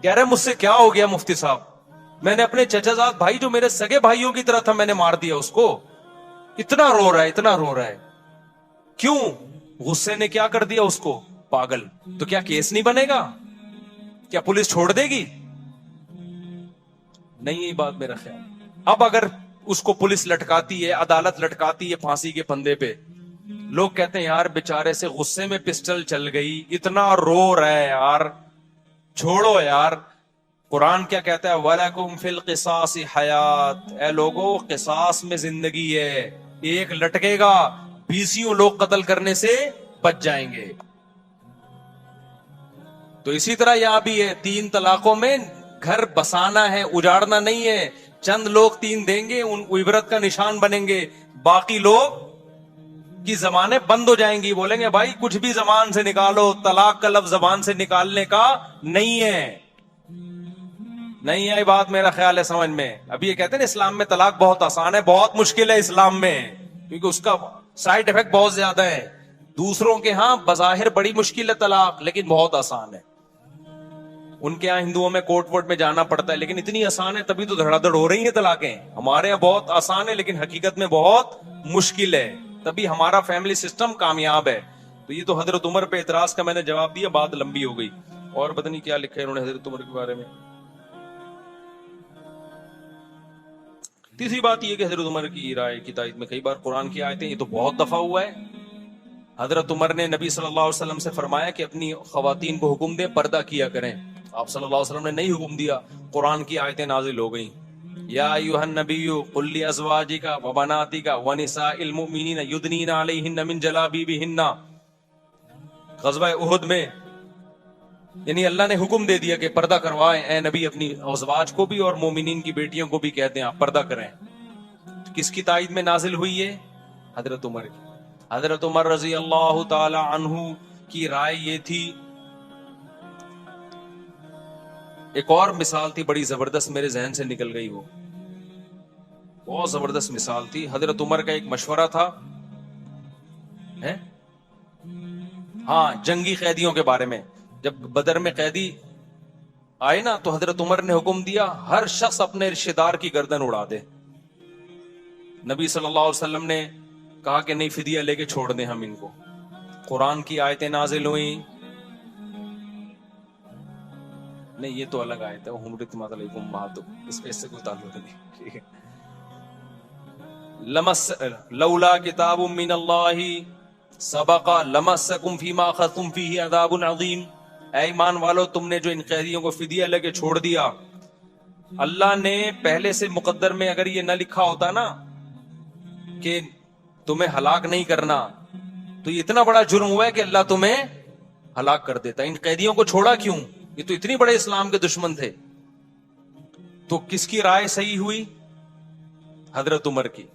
کہہ رہے مجھ سے کیا ہو گیا مفتی صاحب، میں نے اپنے چچا زاد بھائی جو میرے سگے بھائیوں کی طرح تھا میں نے مار دیا اس کو. اتنا رو رہا ہے. کیوں؟ غصے نے کیا کر دیا اس کو پاگل. تو کیا کیس نہیں بنے گا؟ کیا پولیس چھوڑ دے گی؟ نہیں، یہ بات میرا خیال. اب اگر اس کو پولیس لٹکاتی ہے، عدالت لٹکاتی ہے پھانسی کے پھندے پہ، لوگ کہتے ہیں یار بیچارے سے غصے میں پسٹل چل گئی، اتنا رو رہا ہے یار، چھوڑو یار. قرآن کیا کہتا ہے؟ وَلَكُمْ فِي الْقِصَاصِ حَيَاتٌ، اے لوگوں قصاص میں زندگی ہے. ایک لٹکے گا، 20 لوگ قتل کرنے سے بچ جائیں گے. تو اسی طرح یہاں بھی ہے، 3 طلاقوں میں گھر بسانا ہے، اجاڑنا نہیں ہے. چند لوگ 3 دیں گے، ان عبرت کا نشان بنیں گے، باقی لوگ کی زبانیں بند ہو جائیں گی، بولیں گے بھائی کچھ بھی زبان سے نکالو، طلاق کا لفظ زبان سے نکالنے کا نہیں ہے. نہیں آئی بات میرا خیال ہے سمجھ میں. ابھی یہ کہتے ہیں نا اسلام میں طلاق بہت آسان ہے، بہت مشکل ہے اسلام میں، کیونکہ اس کا سائیڈ افیکٹ بہت زیادہ ہے. دوسروں کے ہاں بظاہر بڑی مشکل ہے طلاق، لیکن بہت آسان ہے. ان کے یہاں ہندوؤں میں کورٹ وورٹ میں جانا پڑتا ہے، لیکن اتنی آسان ہے تبھی تو دھڑا دھڑ ہو رہی ہیں طلاقیں. ہمارے یہاں بہت آسان ہے لیکن حقیقت میں بہت مشکل ہے، تبھی ہمارا فیملی سسٹم کامیاب ہے. تو یہ تو حضرت عمر پہ اعتراض کا میں نے جواب دیا، بات لمبی ہو گئی. اور پتہ نہیں کیا لکھا ہے انہوں نے حضرت عمر کے بارے میں. تیسری بات یہ کہ حضرت عمر کی رائے کی تائید میں کئی بار قرآن کی آیتیں، یہ تو بہت دفعہ ہوا ہے. حضرت عمر نے نبی صلی اللہ علیہ وسلم سے فرمایا کہ اپنی خواتین کو حکم دیں پردہ کیا کریں. آپ صلی اللہ علیہ وسلم نے نہیں حکم دیا، قرآن کی آیتیں نازل ہو گئیں. یا ایھا النبی قل لازواجک وبناتک ونساء المؤمنین یدنین علیہن من جلابیبہن. غزوہ احد میں یعنی اللہ نے حکم دے دیا کہ پردہ کروائیں اے نبی اپنی ازواج کو بھی، اور مومنین کی بیٹیوں کو بھی کہتے ہیں آپ پردہ کریں. کس کی تائید میں نازل ہوئی ہے؟ حضرت عمر کی. حضرت عمر رضی اللہ تعالی عنہ کی رائے یہ تھی. ایک اور مثال تھی بڑی زبردست، میرے ذہن سے نکل گئی، وہ بہت زبردست مثال تھی. حضرت عمر کا ایک مشورہ تھا، ہاں جنگی قیدیوں کے بارے میں. جب بدر میں قیدی آئے نا تو حضرت عمر نے حکم دیا ہر شخص اپنے رشتہ دار کی گردن اڑا دے. نبی صلی اللہ علیہ وسلم نے کہا کہ نہیں، فدیہ لے کے چھوڑ دیں ہم ان کو. قرآن کی آیتیں نازل ہوئیں. نہیں یہ تو الگ آیت ہے، حمرت علیکم امہاتکم، اس سے کوئی تعلق نہیں. لولا کتاب من اللہ سبق لمسکم فیما اخذتم فیہ عذاب عظیم. اے ایمان والو، تم نے جو ان قیدیوں کو فدیہ لے کے چھوڑ دیا، اللہ نے پہلے سے مقدر میں اگر یہ نہ لکھا ہوتا نا کہ تمہیں ہلاک نہیں کرنا، تو یہ اتنا بڑا جرم ہوا ہے کہ اللہ تمہیں ہلاک کر دیتا. ان قیدیوں کو چھوڑا کیوں؟ یہ تو اتنی بڑے اسلام کے دشمن تھے. تو کس کی رائے صحیح ہوئی؟ حضرت عمر کی،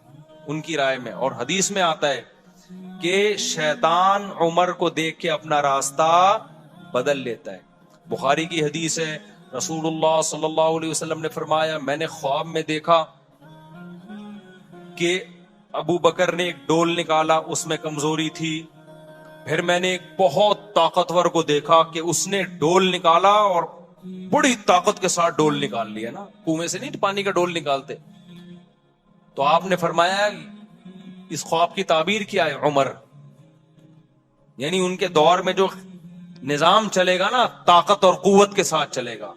ان کی رائے میں. اور حدیث میں آتا ہے کہ شیطان عمر کو دیکھ کے اپنا راستہ بدل لیتا ہے. بخاری کی حدیث ہے، رسول اللہ صلی اللہ علیہ وسلم نے فرمایا میں نے خواب میں دیکھا کہ ابو بکر نے ایک ڈول نکالا، اس میں کمزوری تھی. پھر میں نے ایک بہت طاقتور کو دیکھا کہ اس نے ڈول نکالا اور بڑی طاقت کے ساتھ ڈول نکال لیا نا، کنویں سے نہیں پانی کا ڈول نکالتے. تو آپ نے فرمایا اس خواب کی تعبیر کیا ہے عمر، یعنی ان کے دور میں جو نظام چلے گا نا طاقت اور قوت کے ساتھ چلے گا.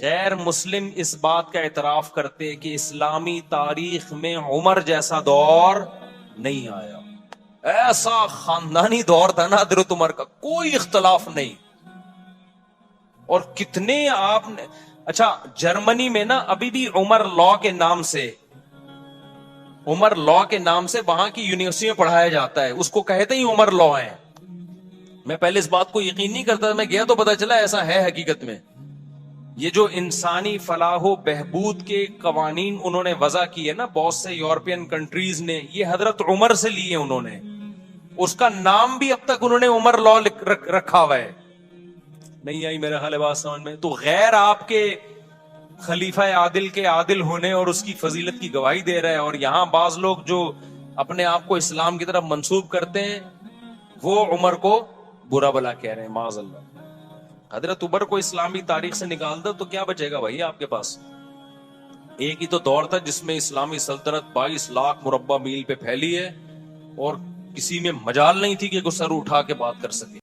غیر مسلم اس بات کا اعتراف کرتے کہ اسلامی تاریخ میں عمر جیسا دور نہیں آیا. ایسا خاندانی دور تھا نا حضرت عمر کا، کوئی اختلاف نہیں. اور کتنے آپ نے، اچھا جرمنی میں نا ابھی بھی عمر لا کے نام سے عمر لا کے نام سے وہاں کی یونیورسٹی میں پڑھایا جاتا ہے, اس کو کہتے ہی عمر لا ہے. میں پہلے اس بات کو یقین نہیں کرتا, میں گیا تو پتا چلا ایسا ہے حقیقت میں. یہ جو انسانی فلاح و بہبود کے قوانین انہوں نے وضع کیے نا بہت سے یورپین کنٹریز نے, یہ حضرت عمر سے لیے انہوں نے. اس کا نام بھی اب تک انہوں نے عمر لا رکھا ہوا ہے. نہیں آئی میرا خیال ہے بات سمجھ میں؟ تو غیر آپ کے خلیفہ عادل کے عادل ہونے اور اس کی فضیلت کی گواہی دے رہا ہے, اور یہاں بعض لوگ جو اپنے آپ کو اسلام کی طرف منسوب کرتے ہیں وہ عمر کو برا بلا کہہ رہے ہیں, معاذ اللہ. حضرت عمر کو اسلامی تاریخ سے نکال دو تو کیا بچے گا بھائی آپ کے پاس؟ ایک ہی تو دور تھا جس میں اسلامی سلطنت 22 لاکھ مربع میل پہ پھیلی ہے, اور کسی میں مجال نہیں تھی کہ کوئی سر اٹھا کے بات کر سکے.